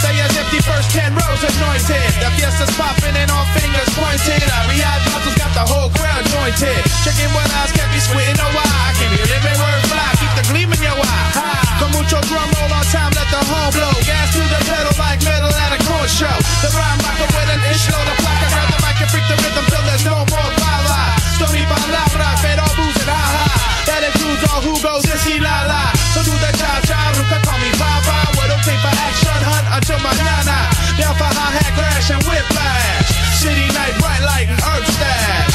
Botellas empty, first 10 rows anointed. The fiesta's popping and all fingers pointed. Riyadh bottles got the whole crowd jointed. Checking what eyes can't be squinting no why. I can't be living word fly, keep the gleam in your eye. Con mucho drum roll on time, let the horn blow. Gas to the pedal like metal at a corn show. The rhyme rocker with an inch load of placa. Grab the mic and freak the rhythm till there's no more lava. Story palabra, pero booze and ha-ha. That includes all who goes this y la la. So do the cha-cha, nunca call me Baba. Well, don't take for action, hunt until mañana. Down for hi-hat crash and whiplash. City night, bright light and herb stash.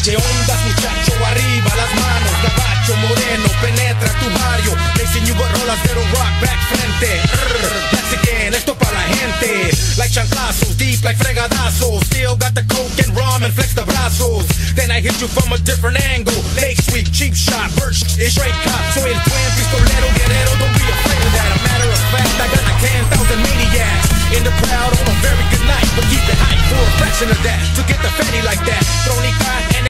¿Qué ondas, muchacho? Arriba las manos, gabacho moreno, penetra tu barrio. Racing you got rolas de rock back frente. Mexican, esto pa' la gente. Like chanclazos, deep like fregadazos. Still got the coke and rum and flex the brazos. Then I hit you from a different angle. Lake Sweep, cheap shot, birch, it's straight cop. Soy el twin, pistolero, guerrero, don't be afraid of that. A matter of fact, I got like 10,000 maniacs in the crowd on a very good night. But keep it hype for a fraction of that. To get the fatty like that, Tronica and